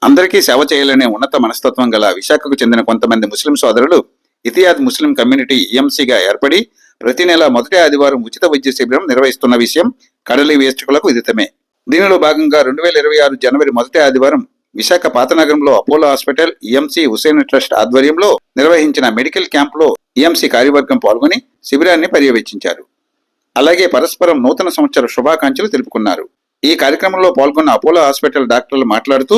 అందరికీ సేవ చేయాలనే ఉన్నత మనస్తత్వం గల విశాఖకు చెందిన కొంతమంది ముస్లిం సోదరులు ఇతియాద్ ముస్లిం కమ్యూనిటీ ఈఎంసీగా ఏర్పడి ప్రతి నెల మొదటి ఆదివారం ఉచిత వైద్య శిబిరం నిర్వహిస్తున్న విషయం కడలి వీక్షకులకు విదితమే. దీనిలో భాగంగా 2026 జనవరి మొదటి ఆదివారం విశాఖ పాతనగరంలో Apollo hospital EMC Hussain trust ఆధ్వర్యంలో నిర్వహించిన మెడికల్ క్యాంపులో ఈఎంసీ కార్యవర్గం పాల్గొని శిబిరాన్ని పర్యవేక్షించారు. అలాగే పరస్పరం నూతన సంవత్సర శుభాకాంక్షలు తెలుపుకున్నారు. ఈ కార్యక్రమంలో పాల్గొన్న అపోలో హాస్పిటల్ డాక్టర్లు మాట్లాడుతూ,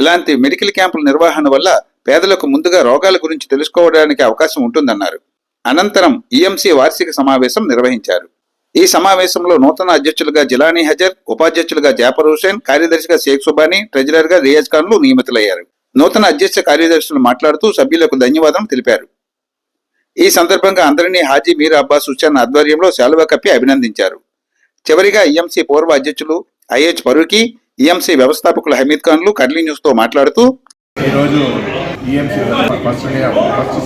ఇలాంటి మెడికల్ క్యాంపుల నిర్వహణ వల్ల పేదలకు ముందుగా రోగాల గురించి తెలుసుకోవడానికి అవకాశం ఉంటుందన్నారు. అనంతరం ఈఎంసీ వార్షిక సమావేశం నిర్వహించారు. ఈ సమావేశంలో నూతన అధ్యక్షులుగా జిలానీ హజర్, ఉపాధ్యక్షులుగా జాఫర్ హుసేన్, కార్యదర్శిగా షేక్ సుబానీ, ట్రెజరర్ గా రియాజ్ ఖాన్లు నియమితులయ్యారు. నూతన అధ్యక్ష కార్యదర్శులు మాట్లాడుతూ సభ్యులకు ధన్యవాదం తెలిపారు. ఈ సందర్భంగా అందరినీ హాజీ మీర్ అబ్బాస్ హుసేన్ ఆధ్వర్యంలో శాలువా కప్పి అభినందించారు. చివరిగా ఈఎంసీ పూర్వ అధ్యక్షులు ఐహెచ్ ఫరూకీ, ఈఎంసీ వ్యవస్థాపకులు హమీద్ ఖాన్లు కడ్లీ న్యూస్ తో మాట్లాడుతూ, ఈరోజు ఈఎంసీ ఫస్ట్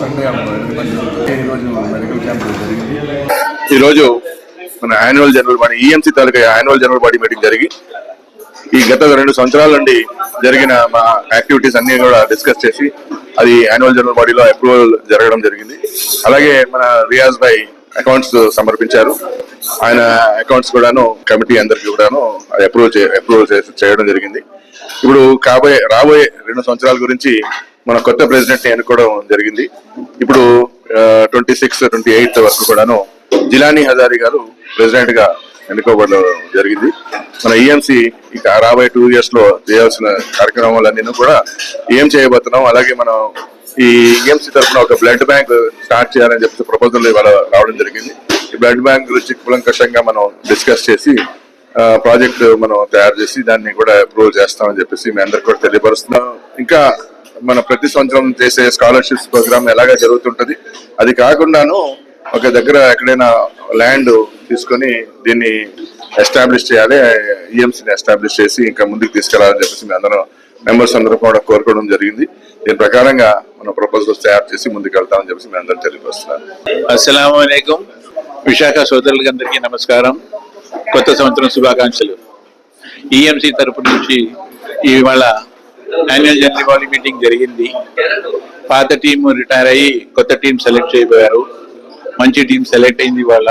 సండే ఈరోజు మెడికల్ క్యాంప్ జరిగింది. ఈరోజు మన యాన్యువల్ జనరల్ బాడీ ఈఎంసీ తాలూకా యాన్యువల్ జనరల్ బాడీ మీటింగ్ జరిగి ఈ గత 2 సంవత్సరాల నుండి జరిగిన మా యాక్టివిటీస్ అన్ని కూడా డిస్కస్ చేసి అది యాన్యువల్ జనరల్ బాడీలో అప్రూవల్ జరగడం జరిగింది. అలాగే మన రియాజ్ భాయ్ అకౌంట్స్ సమర్పించారు. ఆయన అకౌంట్స్ కూడాను కమిటీ అందరికి కూడాను అప్రూవ్ చేయడం జరిగింది. ఇప్పుడు రాబోయే 2 సంవత్సరాల గురించి మన కొత్త ప్రెసిడెంట్ ని ఎన్నుకోవడం జరిగింది. ఇప్పుడు 26, 28 వరకు కూడాను జిలానీ హజారీ గారు ప్రెసిడెంట్ గా ఎన్నుకోవడం జరిగింది. మన ఈఎంసీ ఇక రాబోయే 2 years లో చేయాల్సిన కార్యక్రమాలన్నీ కూడా ఏం చేయబోతున్నాం. అలాగే మనం ఈ ఈఎంసీ తరఫున ఒక బ్లడ్ బ్యాంక్ స్టార్ట్ చేయాలని చెప్పి ప్రపోజల్ ఇవాళ రావడం జరిగింది. ఈ బ్లడ్ బ్యాంక్ గురించి కులంకషంగా మనం డిస్కస్ చేసి ప్రాజెక్ట్ మనం తయారు చేసి దాన్ని కూడా అప్రూవల్ చేస్తామని చెప్పేసి మీ అందరికి కూడా తెలియపరుస్తున్నాం. ఇంకా మన ప్రతి సంవత్సరం చేసే స్కాలర్షిప్స్ ప్రోగ్రామ్ ఎలాగా జరుగుతుంటది. అది కాకుండాను ఒక దగ్గర ఎక్కడైనా ల్యాండ్ తీసుకొని దీన్ని ఎస్టాబ్లిష్ చేయాలి, ఈఎంసీని ఎస్టాబ్లిష్ చేసి ఇంకా ముందుకు తీసుకెళ్లాలని చెప్పేసి మీ అందరం మెంబర్స్ అందరూ కూడా కోరుకోవడం జరిగింది. దీని ప్రకారంగా మన ప్రపోజల్స్ తయారు చేసి ముందుకు వెళ్తామని చెప్పేసి మీ అందరూ తెలియపరుస్తున్నారు. అస్సలాము అలైకుం. విశాఖ సోదరులకి అందరికీ నమస్కారం. కొత్త సంవత్సరం శుభాకాంక్షలు. ఈఎంసీ తరపు నుంచి ఇవాళ యాన్యువల్ జనరల్ బాడీ మీటింగ్ జరిగింది. పాత టీం రిటైర్ అయ్యి కొత్త టీం సెలెక్ట్ అయిపోయారు. మంచి టీం సెలెక్ట్ అయింది. వాళ్ళ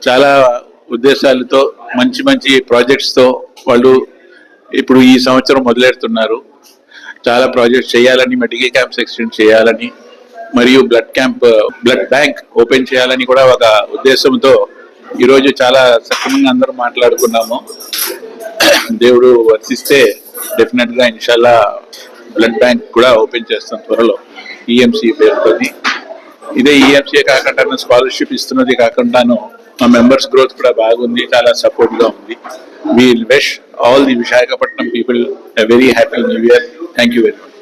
చాలా ఉద్దేశాలతో మంచి మంచి ప్రాజెక్ట్స్తో వాళ్ళు ఇప్పుడు ఈ సంవత్సరం మొదలెడుతున్నారు. చాలా ప్రాజెక్ట్స్ చేయాలని, మెడికల్ క్యాంప్స్ ఎక్స్టెండ్ చేయాలని, మరియు బ్లడ్ బ్యాంక్ ఓపెన్ చేయాలని కూడా ఒక ఉద్దేశంతో ఈరోజు చాలా సక్రమంగా అందరూ మాట్లాడుకున్నాము. దేవుడు వర్తిస్తే డెఫినెట్ గా ఇన్షాల్లా బ్లడ్ బ్యాంక్ కూడా ఓపెన్ చేస్తాం త్వరలో ఈఎంసీ పేరుతోని. ఇదే ఈఎంసీ కాకుండా స్కాలర్షిప్ ఇస్తున్నది కాకుండాను మా మెంబర్స్ గ్రోత్ కూడా బాగుంది, చాలా సపోర్ట్ గా ఉంది. We wish all the Visakhapatnam people a very happy new year. Thank you very much.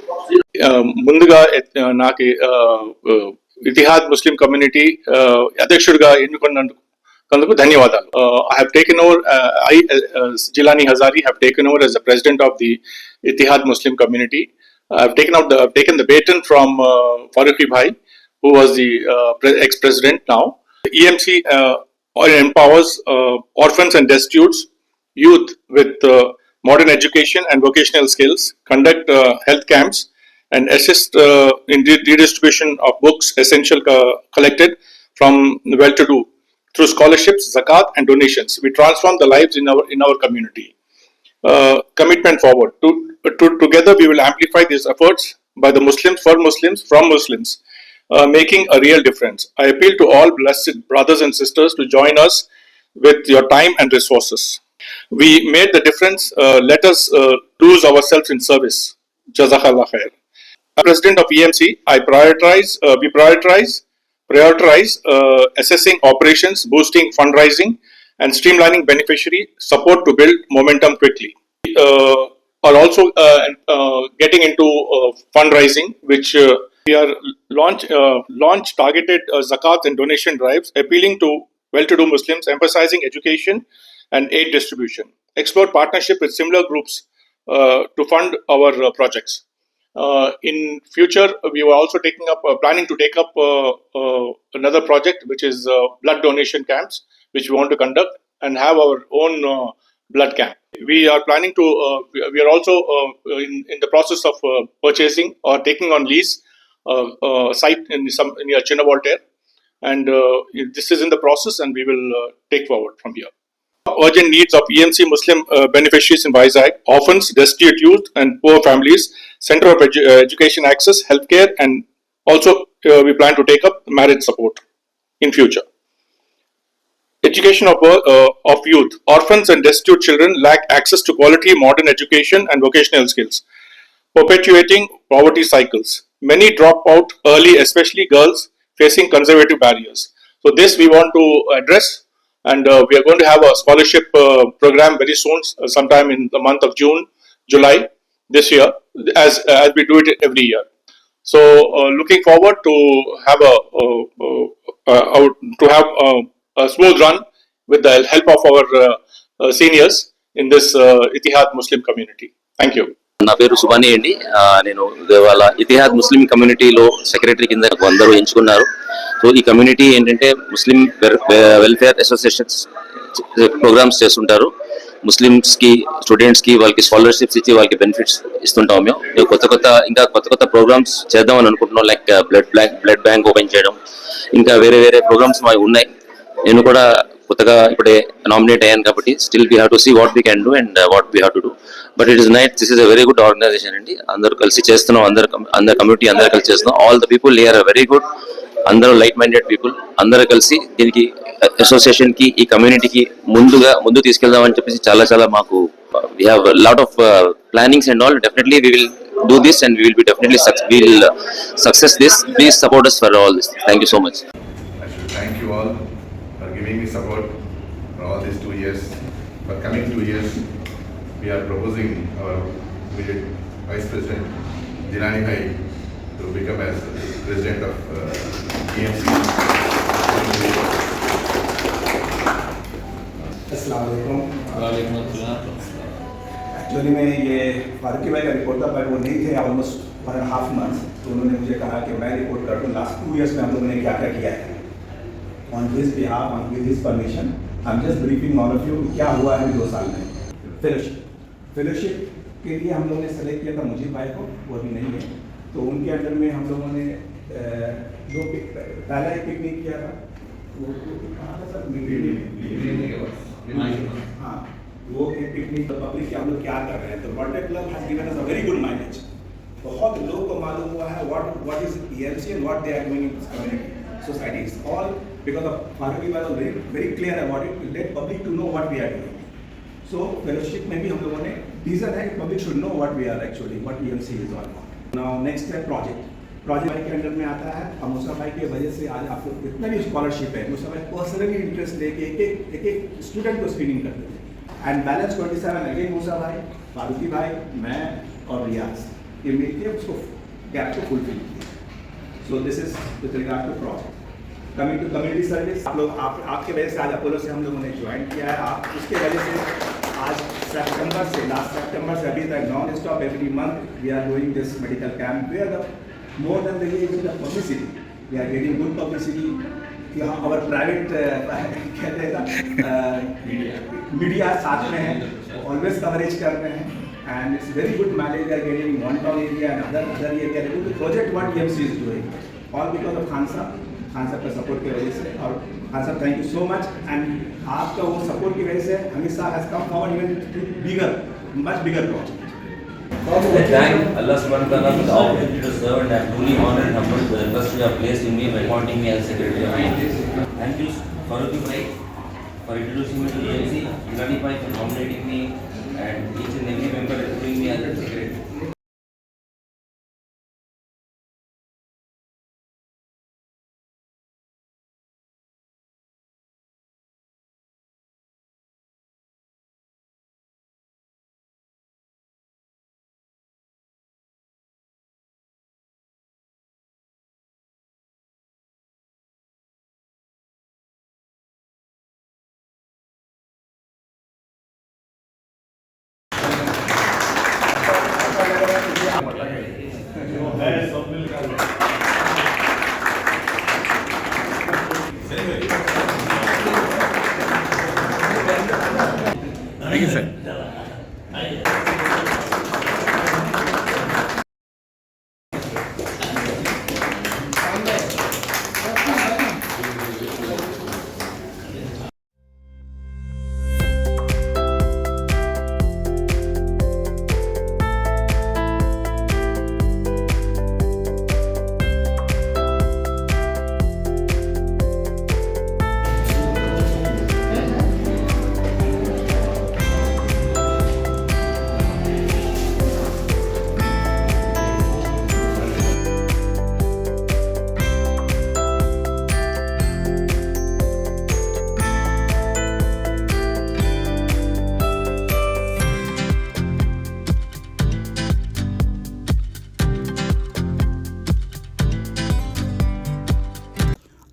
ముందుగా నాకు ఇతిహాద్ ముస్లిం కమ్యూనిటీ అధ్యక్షుడిగా ఎన్నుకున్నందుకు ధన్యవాదాలు. I have taken over, Jilani Hazari have taken over as the president of the Ittihad Muslim community. I've taken the baton from Farooqi Bhai, who was the ex-president now. EMC empowers orphans and destitutes, youth with modern education and vocational skills, conduct health camps, and assist in redistribution of books essential collected from well-to-do through scholarships, zakat, and donations. We transform the lives in our community. Commitment forward. Together, we will amplify these efforts by the Muslims, for Muslims, from Muslims, making a real difference. I appeal to all blessed brothers and sisters to join us with your time and resources. We made the difference. Let us lose ourselves in service. Jazakallah khair. As President of EMC, we prioritize assessing operations, boosting fundraising, and streamlining beneficiary support to build momentum quickly. Are also getting into fundraising, which we are launch targeted zakat and donation drives, appealing to well-to-do Muslims, emphasizing education and aid distribution. Explore partnership with similar groups to fund our projects. In future, we were also planning to take up another project, which is blood donation camps, which we want to conduct and have our own blood camp. We are planning to, we are also in the process of purchasing or taking on lease site in near Chinnavoltaire, and this is in the process, and we will take forward from here. Urgent needs of EMC Muslim beneficiaries in Vizag, orphans, destitute youth, and poor families, Center of Education Access, Healthcare, and also we plan to take up marriage support in future. Education of youth, orphans and destitute children lack access to quality modern education and vocational skills, perpetuating poverty cycles. Many drop out early, especially girls facing conservative barriers. So this we want to address, and we are going to have a scholarship program very soon, sometime in the month of June, July this year, as we do it every year. So looking forward to have a smooth run with the help of our seniors in this Itihad Muslim community. Thank you. నా పేరు సుబాని అండి. నేను వాళ్ళ Etihad ముస్లిం కమ్యూనిటీలో secretary కింద అందరూ ఎంచుకున్నారు. So ఈ కమ్యూనిటీ ఏంటంటే ముస్లిం వెల్ఫేర్ అసోసియేషన్స్ ప్రోగ్రామ్స్ చేస్తుంటారు. ముస్లిమ్స్కి స్టూడెంట్స్కి వాళ్ళకి స్కాలర్షిప్స్ ఇచ్చి వాళ్ళకి బెనిఫిట్స్ ఇస్తుంటాం. మేము కొత్త కొత్త ప్రోగ్రామ్స్ చేద్దామని అనుకుంటున్నాం. లైక్ బ్లడ్ బ్యాంక్ ఓపెన్ చేయడం, ఇంకా వేరే ప్రోగ్రామ్స్ మాకు ఉన్నాయి. నేను కూడా కొత్తగా ఇప్పుడే నామినేట్ అయ్యాను కాబట్టి still we have to see what we can do and what we have to do. But it is nice, this is a very good organization అండి. అందరూ కలిసి చేస్తున్నాం, అందరు కమ్యూనిటీ అందరూ కలిసి చేస్తున్నాం. All the people here are very good, అందరూ like minded people. అందరూ కలిసి దీనికి అసోసియేషన్ కి ఈ కమ్యూనిటీకి ముందు తీసుకెళ్దామని చెప్పేసి చాలా మాకు we have lot of plannings and all. Definitely we will do this and we will be definitely success this. Please support us for all this. Thank you so much. I should thank you all for giving me support for all these 2 years. For coming 2 years, we are proposing our immediate Vice President Jilani Bhai to become as President of EMC. अस्सलाम वालेकुम। Actually मैं ये फारूकी भाई का reporter, but वो नहीं थे almost 1.5 months, तो उन्होंने मुझे कहा कि मैं रिपोर्ट कर दूँ लास्ट 2 years में हम लोगों ने क्या क्या किया है। On his behalf, on his permission, I am just briefing all of you क्या हुआ है 2 साल में। फेलोशिप के लिए हम लोगों ने सेलेक्ट किया था मुजीब भाई को, वो अभी नहीं है, तो उनके अंडर में हम लोगों ने पहला एक पिकनिक किया था, वो कहाँ था सर, हाँ, वो एक पिकनिक पब्लिक के हम लोग क्या कर रहे हैं। तो birthday club has given us a very good mileage. बहुत लोगों को मालूम हुआ है what is EMC and what they are doing in this community society. It's all because of Farooqui bhai was very clear about it, let public to know what we are doing. So fellowship में भी हम लोगों ने reason है कि public should know what we are actually, what EMC is all about. Now next है project भाई के अंडर में आता है। और मुसा भाई की वजह से आज आपको इतना भी स्कॉलरशिप है, मुसा भाई पर्सनली इंटरेस्ट लेके एक स्टूडेंट को स्क्रीनिंग करते थे। एंड बैलेंस 27 अगेन मुसा भाई, फारूकी भाई, मैं और रियाज, ये मिलकर उसको गैप को फुलफिल किया। So this is with regard to project. Coming to community service, आप लोग आपके वजह से आज अपोलो से हम लोगों ने ज्वाइन किया है। आप उसके वजह से आज लास्ट सितंबर से अभी तक non stop every month we are doing this medical camp where the more than the publicity, we are getting good publicity. Our private कहते हैं मीडिया साथ में है, ऑलवेज कवरेज कर रहे हैं, and it's very good mileage we are getting in one town area and other area. We are able to project what EMC is doing, all because of Khan साहब का support की वजह से। और खान साहब thank you so much, and आपका वो support की वजह से हमीद साहब has come forward even too much bigger project. I thank Allah subhanahu wa ta'ala for the opportunity to serve, and I am truly honored and humbled for the trust you have placed in me by appointing me as Secretary of EMC. Thank you, Faruqi Bhai, for introducing me to EMC, Jilani Bhai for nominating me, and each and every member approving me as the Secretary. Thank you, sir.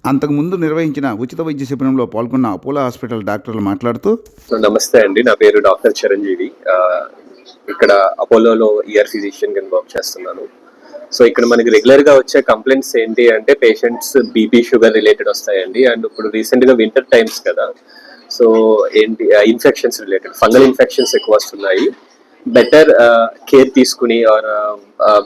అంతకుముందు నిర్వహించిన ఉచిత వైద్య శిబిరంలో పాల్గొన్న Apollo hospital డాక్టర్లు మాట్లాడుతూ, నమస్తే అండి, నా పేరు డాక్టర్ చిరంజీవి. ఇక్కడ అపోలోలో ఇయర్ ఫిజిషియన్ కింద వర్క్ చేస్తున్నాను. సో ఇక్కడ మనకి రెగ్యులర్ గా వచ్చే కంప్లైంట్స్ ఏంటి అంటే పేషెంట్స్ బీపీ షుగర్ రిలేటెడ్ వస్తాయండి. అండ్ ఇప్పుడు రీసెంట్ గా వింటర్ టైమ్స్ కదా, సో ఏంటి ఇన్ఫెక్షన్స్ రిలేటెడ్ ఫంగల్ ఇన్ఫెక్షన్స్ ఎక్కువ వస్తున్నాయి. బెటర్ కేర్ తీసుకుని ఆర్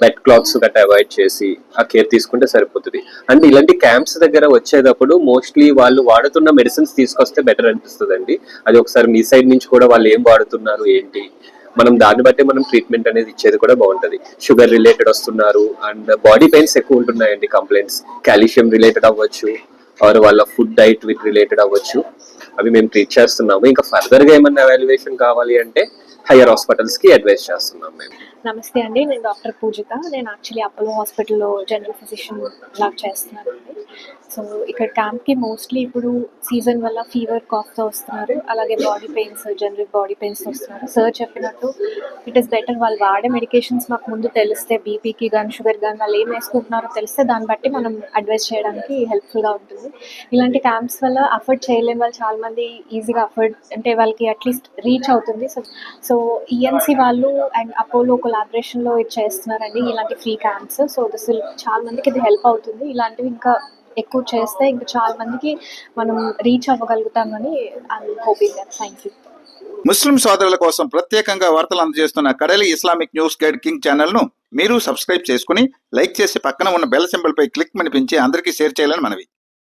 బెడ్ క్లాత్స్ గట్రా అవాయిడ్ చేసి ఆ కేర్ తీసుకుంటే సరిపోతుంది. అండ్ ఇలాంటి క్యాంప్స్ దగ్గర వచ్చేటప్పుడు మోస్ట్లీ వాళ్ళు వాడుతున్న మెడిసిన్స్ తీసుకొస్తే బెటర్ అనిపిస్తుంది అండి. అది ఒకసారి మీ సైడ్ నుంచి కూడా వాళ్ళు ఏం వాడుతున్నారు ఏంటి, మనం దాన్ని బట్టి మనం ట్రీట్మెంట్ అనేది ఇచ్చేది కూడా బాగుంటది. షుగర్ రిలేటెడ్ వస్తున్నారు అండ్ బాడీ పెయిన్స్ ఎక్కువ ఉంటున్నాయండి కంప్లైంట్స్, కాల్షియం రిలేటెడ్ అవ్వచ్చు ఆర్ వాళ్ళ ఫుడ్ డైట్ విత్ రిలేటెడ్ అవ్వచ్చు. అవి మేము ట్రీట్ చేస్తున్నాము. ఇంకా ఫర్దర్ గా ఏమన్నా ఎవాల్యుయేషన్ కావాలి అంటే హైయర్ హాస్పిటల్స్ కి అడ్వైస్ చేస్తున్నాం మేము. నమస్తే అండి, నేను డాక్టర్ పూజిత. నేను యాక్చువల్లీ అపోలో హాస్పిటల్లో జనరల్ ఫిజిషియన్ లాగా చేస్తున్నాను అండి. సో ఇక్కడ క్యాంప్కి మోస్ట్లీ ఇప్పుడు సీజన్ వల్ల ఫీవర్ కాఫ్తో వస్తున్నారు, అలాగే body pains, general body pains వస్తున్నారు. సార్ చెప్పినట్టు ఇట్ ఈస్ బెటర్ వాళ్ళు వాడే మెడికేషన్స్ మాకు ముందు తెలిస్తే, బీపీకి కానీ షుగర్ కానీ వాళ్ళు ఏం వేసుకుంటున్నారో తెలిస్తే దాన్ని బట్టి మనం అడ్వైస్ చేయడానికి హెల్ప్ఫుల్గా ఉంటుంది. ఇలాంటి క్యాంప్స్ వల్ల అఫోర్డ్ చేయలేని వాళ్ళు చాలామంది ఈజీగా అఫోర్డ్ అంటే వాళ్ళకి అట్లీస్ట్ రీచ్ అవుతుంది. సో ఈఎన్సీ వాళ్ళు అండ్ అపోలో కొలాబరేషన్లో ఇది చేస్తున్నారండి ఇలాంటి free camps. So this will చాలా మందికి ఇది హెల్ప్ అవుతుంది. ఇలాంటివి ఇంకా ఎక్కువ చేస్తే ఇంకా చాలా మందికి మనం రీచ్ అవ్వగలుగుతామని I'm hoping that. Thank you. ముస్లిం సోదరుల కోసం ప్రత్యేకంగా వార్తలు అందజేస్తున్న కడలి ఇస్లామిక్ న్యూస్ గైడ్ కింగ్ ఛానల్ను మీరు సబ్స్క్రైబ్ చేసుకుని లైక్ చేసి పక్కన ఉన్న బెల్ సింబల్ పై క్లిక్ మనిపించి అందరికీ షేర్ చేయాలని మనవి.